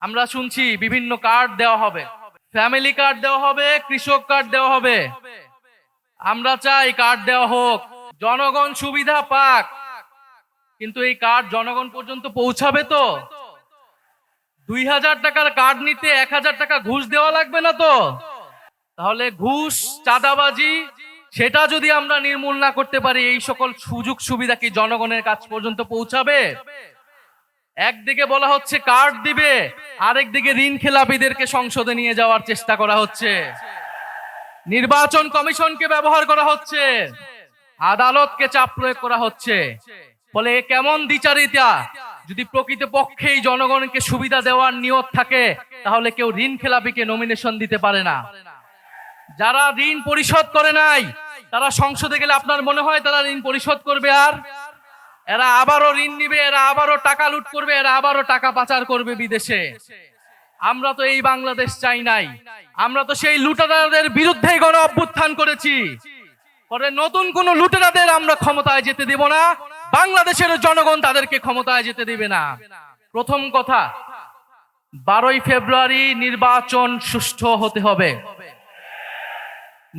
আমরা শুনছি বিভিন্ন কার্ড দেওয়া হবে, ফ্যামিলি কার্ড দেওয়া হবে, কৃষক কার্ড দেওয়া হবে। আমরা চাই কার্ড দেওয়া হোক, জনগণ সুবিধা পাক, কিন্তু এই কার্ড জনগণ পর্যন্ত পৌঁছাবে তো? 2000 টাকার কার্ড নিতে 1000 টাকা ঘুষ দেওয়া লাগবে না তো? তাহলে ঘুষ, চাঁদাবাজি সেটা যদি আমরা নির্মূল না করতে পারি, এই সকল সুযোগ সুবিধা কি জনগণের কাছ পর্যন্ত পৌঁছাবে? একদিকে বলা হচ্ছে কার্ড দিবে, আরেকদিকে ঋণ খেলাপিদেরকে সংসদে নিয়ে যাওয়ার চেষ্টা করা হচ্ছে, নির্বাচন কমিশনকে ব্যবহার করা হচ্ছে, আদালতকে চাপ প্রয়োগ করা হচ্ছে। ফলে কেমন দ্বিচারিতা? যদি প্রকৃতপক্ষেই জনগণকে সুবিধা দেওয়ার নিয়ত থাকে, তাহলে কেউ ঋণ খেলাপিকে নমিনেশন দিতে পারে না। যারা ঋণ পরিশোধ করে নাই, তারা সংসদে গেলে আপনার মনে হয় তারা ঋণ পরিশোধ করবে? আর এরা আবারও ঋণ নিবে, এরা আবারও টাকা লুট করবে, এরা আবারও টাকা পাচার করবে বিদেশে। আমরা তো এই বাংলাদেশ চাই নাই। আমরা তো সেই লুটেরাদের বিরুদ্ধে গণ অভ্যুত্থান করেছি। পরে নতুন কোন লুটেরাদের আমরা ক্ষমতায় যেতে দেব না, বাংলাদেশের জনগণ তাদেরকে ক্ষমতায় যেতে দেবে না। প্রথম কথা, 12ই ফেব্রুয়ারি নির্বাচন সুষ্ঠু হতে হবে।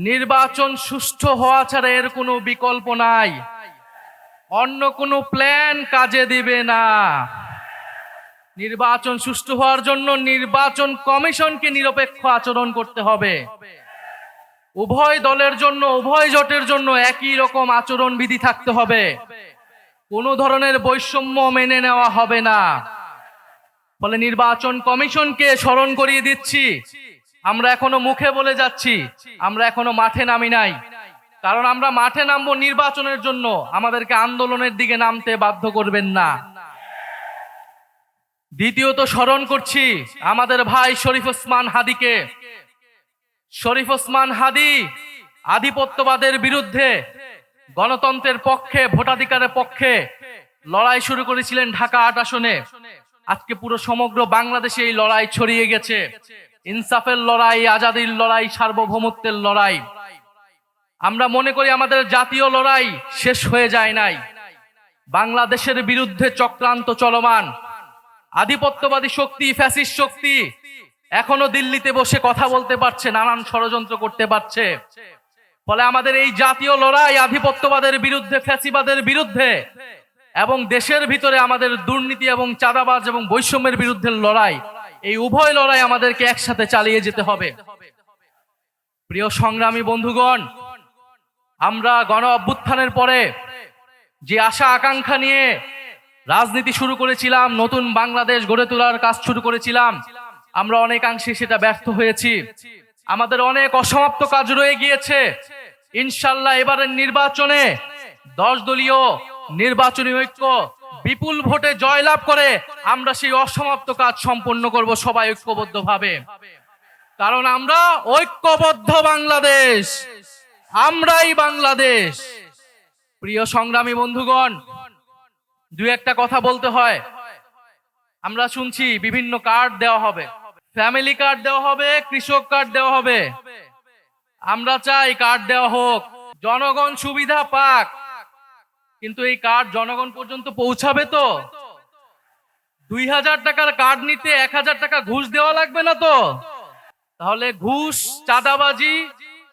নির্বাচন সুষ্ঠু হওয়া ছাড়া এর কোনো বিকল্প নাই। অন্য কোনো প্ল্যান কাজে দিবে না। নির্বাচন সুষ্ঠু হওয়ার জন্য নির্বাচন কমিশনকে নিরপেক্ষ আচরণ করতে হবে। উভয় দলের জন্য, উভয় জোটের জন্য একই রকম আচরণ বিধি থাকতে হবে। কোনো ধরনের বৈষম্য মেনে নেওয়া হবে না। ফলে নির্বাচন কমিশনকে স্মরণ করিয়ে দিচ্ছি, আমরা এখনো মুখে বলে যাচ্ছি, আমরা এখনো মাঠে নামি নাই। কারণ আমরা মাঠে নামবো নির্বাচনের জন্য, আমাদেরকে আন্দোলনের দিকে নামতে বাধ্য করবেন না। দ্বিতীয়ত স্মরণ করছি আমাদের ভাই শরীফ ওসমান হাদীকে। শরীফ ওসমান হাদী আধিপত্যবাদের বিরুদ্ধে, গণতন্ত্রের পক্ষে, ভোটাধিকারের পক্ষে লড়াই শুরু করেছিলেন ঢাকা 8 আসনে। আজকে পুরো সমগ্র বাংলাদেশে এই লড়াই ছড়িয়ে গেছে। ইনসাফের লড়াই, আজাদির লড়াই, সার্বভৌমত্বের লড়াই। আমরা মনে করি আমাদের জাতীয় লড়াই শেষ হয়ে যায় নাই। বাংলাদেশের বিরুদ্ধে চক্রান্ত চলমান। আধিপত্যবাদী শক্তি, ফ্যাসিস্ট শক্তি এখনো দিল্লিতে বসে কথা বলতে পারছে, নানান ষড়যন্ত্র করতে পারছে। ফলে আমাদের এই জাতীয় লড়াই আধিপত্যবাদের বিরুদ্ধে, ফ্যাসিবাদের বিরুদ্ধে এবং দেশের ভিতরে আমাদের দুর্নীতি এবং চাঁদাবাজ এবং বৈষম্যের বিরুদ্ধে লড়াই, এই উভয় লড়াই আমাদেরকে একসাথে চালিয়ে যেতে হবে। প্রিয় সংগ্রামী বন্ধুগণ, আমরা গণ অভ্যুত্থানের পরে যে আশা আকাঙ্ক্ষা নিয়ে রাজনীতি শুরু করেছিলাম, নতুন বাংলাদেশ গড়ে তোলার কাজ শুরু করেছিলাম, আমরা অনেকাংশে সেটা ব্যর্থ হয়েছি। আমাদের অনেক অসমাপ্ত কাজ রয়ে গিয়েছে। ইনশাআল্লাহ এবারের নির্বাচনে 10 দলীয় নির্বাচনী ঐক্য বিপুল ভোটে জয়লাভ করে আমরা সেই অসমাপ্ত কাজ সম্পন্ন করব সবাই ঐক্যবদ্ধভাবে। কারণ আমরা ঐক্যবদ্ধ বাংলাদেশ, আমরাই বাংলাদেশ। প্রিয় সংগ্রামী বন্ধুগণ, দুই একটা কথা বলতে হয়। আমরা শুনছি বিভিন্ন কার্ড দেওয়া হবে, ফ্যামিলি কার্ড দেওয়া হবে, কৃষক কার্ড দেওয়া হবে। আমরা চাই কার্ড দেওয়া হোক, জনগণ সুবিধা পাক, কিন্তু এই কার্ড জনগণ পর্যন্ত পৌঁছাবে তো? 2000 টাকার কার্ড নিতে 1000 টাকা ঘুষ দেওয়া লাগবে না তো? তাহলে ঘুষ, চাঁদাবাজি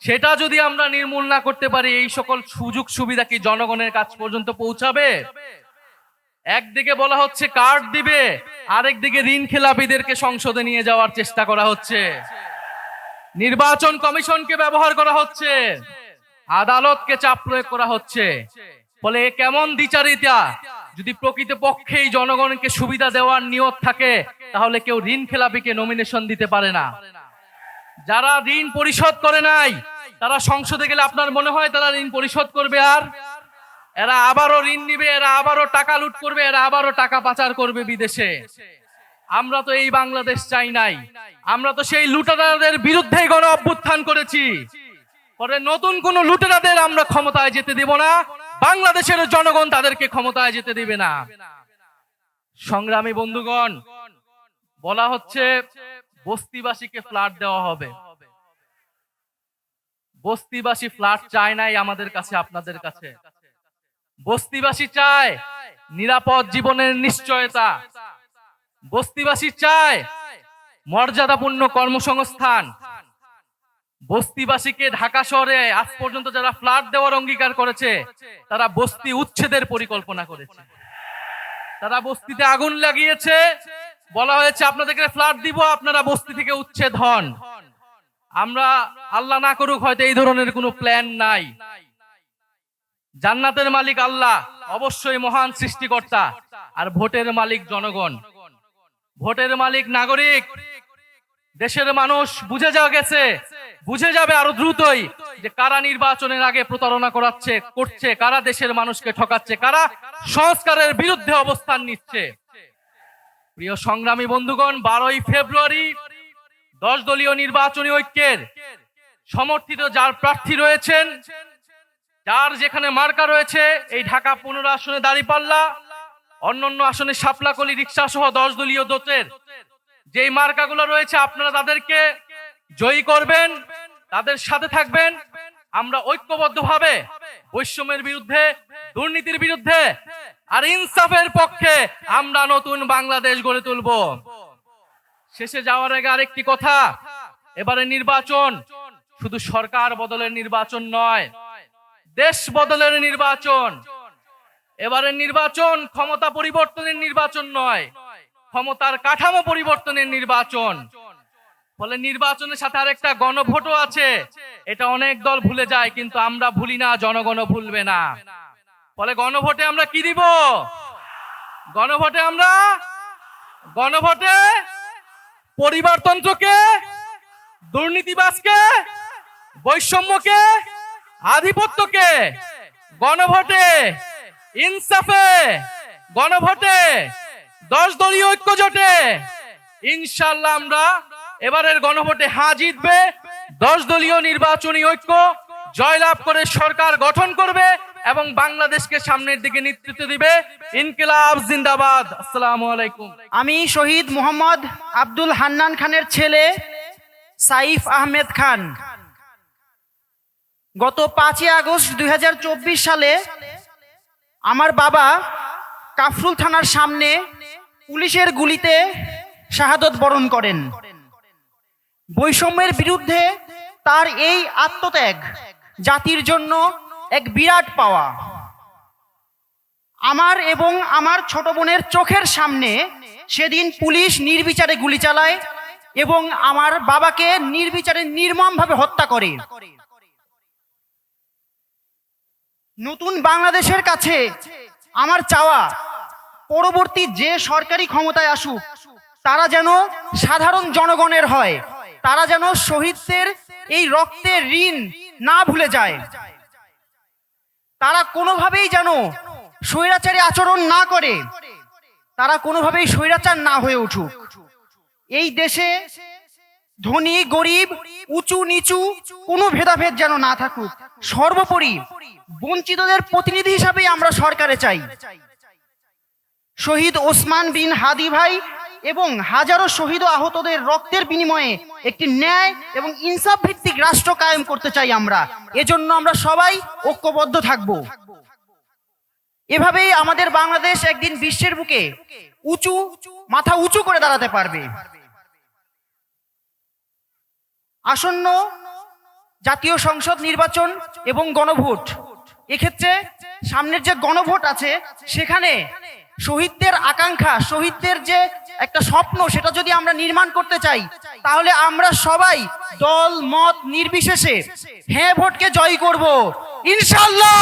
সেটা যদি আমরা নির্মূল না করতে পারি, এই সকল সুযোগ সুবিধা কি জনগণের কাছ পর্যন্ত পৌঁছাবে? একদিকে বলা হচ্ছে কার্ড দিবে, আরেকদিকে ঋণ খেলাপিদেরকে সংসদে নিয়ে যাওয়ার চেষ্টা করা হচ্ছে, নির্বাচন কমিশনকে ব্যবহার করা হচ্ছে, আদালতকে চাপ প্রয়োগ করা হচ্ছে। ফলে কেমন দ্বিচারিতা? যদি প্রকৃতপক্ষেই জনগণকে সুবিধা দেওয়ার নিয়ত থাকে, তাহলে কেউ ঋণ খেলাপিকে নমিনেশন দিতে পারে না। যারা ঋণ পরিশোধ করে নাই, তারা সংসদে গেলে আপনার মনে হয় তারা ঋণ পরিশোধ করবে? আর এরা আবারও ঋণ নিবে, এরা আবারও টাকা লুট করবে, এরা আবারও টাকা পাচার করবে বিদেশে। আমরা তো এই বাংলাদেশ চাই নাই। আমরা তো সেই লুটেরাদের বিরুদ্ধে গণ অভ্যুত্থান করেছি। পরে নতুন কোন লুটেরাদের আমরা ক্ষমতায় যেতে দেব না, বাংলাদেশের জনগণ তাদেরকে ক্ষমতায় যেতে দেবে না। সংগ্রামী বন্ধুগণ, বলা হচ্ছে বস্তিবাসীকে ফ্ল্যাট দেওয়া হবে। বস্তিবাসী ফ্ল্যাট চায় নাই আমাদের কাছে, আপনাদের কাছে। বস্তিবাসী চায় নিরাপদ জীবনের নিশ্চয়তা। বস্তিবাসী চায় মর্যাদাপূর্ণ কর্মসংস্থান, বস্তিবাসীকে ঢাকা শহরে আজ পর্যন্ত যারা ফ্ল্যাট দেওয়ার অঙ্গীকার করেছে তারা বস্তি উচ্ছেদের পরিকল্পনা করেছে। তারা বস্তিতে আগুন লাগিয়েছে, বলা হয়েছে আপনাদেরকে ফ্ল্যাট দিব, আপনারা বস্তি থেকে উচ্ছেদ হন। আমরা আল্লাহ না করুক হয়তো এই ধরনের কোনো প্ল্যান নাই। জান্নাতের মালিক আল্লাহ, অবশ্যই মহান সৃষ্টিকর্তা, আর ভোটের মালিক জনগণ, ভোটের মালিক নাগরিক। দেশের মানুষ বুঝে যাবে আরো দ্রুতই যে কারা নির্বাচনের আগে প্রতারণা করছে, কারা দেশের মানুষকে ঠকাচ্ছে, কারা সংস্কারের বিরুদ্ধে অবস্থান নিচ্ছে। প্রিয় সংগ্রামী বন্ধুগণ, 12ই ফেব্রুয়ারি 10 দলীয় নির্বাচনী ঐক্যের সমর্থিত যার প্রার্থী রয়েছেন, যার যেখানে মার্কা রয়েছে, এই ঢাকা 15 আসনে দাঁড়িপাল্লা, অন্যান্য আসনে শাপলাকলি, রিক্সা সহ 10 দলীয় জোটের যেই মার্কাগুলো রয়েছে, আপনারা তাদেরকে জয়ী করবেন, তাদের সাথে থাকবেন। আমরা ঐক্যবদ্ধভাবে বৈষম্যের বিরুদ্ধে, দুর্নীতির বিরুদ্ধে আর ইনসাফের পক্ষে আমরা নতুন বাংলাদেশ গড়ে তুলব। শেষে যাওয়ার আগে আরেকটি কথা, এবারে নির্বাচন শুধু সরকার বদলের নির্বাচন নয়, দেশ বদলের নির্বাচন। এবারে নির্বাচন ক্ষমতা পরিবর্তনের নির্বাচন নয়, ক্ষমতার কাঠামো পরিবর্তনের নির্বাচন। ফলে নির্বাচনের সাথে আরেকটা গণভোটও আছে, এটা অনেক দল ভুলে যায়, কিন্তু আমরা ভুলি না, জনগণও ভুলবে না। ফলে গণভোটে আমরা কি দিব? গণভোটে পরিবারতন্ত্রকে, দুর্নীতিবাজকে, বৈষম্যকে, আধিপত্যকে, গণভোটে ইনসাফে, গণভোটে 10 দলীয় ঐক্য জোটে ইনশাআল্লাহ আমরা এবারের গণভোটে হ্যাঁ জিতবে। 10 দলীয় নির্বাচনী ঐক্য জয়লাভ করে সরকার গঠন করবে এবং বাংলাদেশকে সামনের দিকে নেতৃত্ব দিবে। ইনকিলাব জিন্দাবাদ। আসসালামু আলাইকুম। আমি শহীদ মোহাম্মদ আব্দুল হান্নান খানের ছেলে সাইফ আহমেদ খান গত 5ই আগস্ট 2024 সালে আমার বাবা কাফরুল থানার সামনে পুলিশের গুলিতে শাহাদত বরণ করেন। বৈষম্যের বিরুদ্ধে তার এই আত্মত্যাগ জাতির জন্য এক বিরাট পাওয়া। আমার এবং আমার ছোট বোনের চোখের সামনে সেদিন পুলিশ নির্বিচারে গুলি চালায় এবং আমার বাবাকে নির্বিচারে নির্মমভাবে হত্যা করে। নতুন বাংলাদেশের কাছে আমার চাওয়া, পরবর্তী যে সরকারি ক্ষমতায় আসুক তারা যেন সাধারণ জনগণের হয়, তারা যেন শহীদদের এই রক্তের ঋণ না ভুলে যায়, তারা কোনোভাবেই যেন স্বৈরাচারী আচরণ না করে, তারা কোনোভাবেই স্বৈরাচার না হয়ে উঠুক। এই দেশে ধনী গরিব, উঁচু নিচু কোনো ভেদাভেদ যেন না থাকুক। সর্বোপরি বঞ্চিতদের প্রতিনিধি হিসাবে আমরা সরকারে চাই। শহীদ ওসমান বিন হাদি ভাই এবং হাজারো শহীদ ও আহতদের রক্তের বিনিময়ে একটি ন্যায় এবং ইনসাফ ভিত্তিক রাষ্ট্র কায়েম করতে চাই আমরা। এজন্য আমরা সবাই ঐক্যবদ্ধ থাকব। এভাবেই আমাদের বাংলাদেশ একদিন বিশ্বের বুকে মাথা উঁচু করে দাঁড়াতে পারবে। আসন্ন জাতীয় সংসদ নির্বাচন এবং গণভোট, এক্ষেত্রে সামনের যে গণভোট আছে সেখানে শহীদদের আকাঙ্ক্ষা, শহীদদের যে একটা স্বপ্ন, সেটা যদি আমরা নির্মাণ করতে চাই তাহলে আমরা সবাই দল মত নির্বিশেষে হ্যাঁ ভোটকে জয় করব ইনশাআল্লাহ।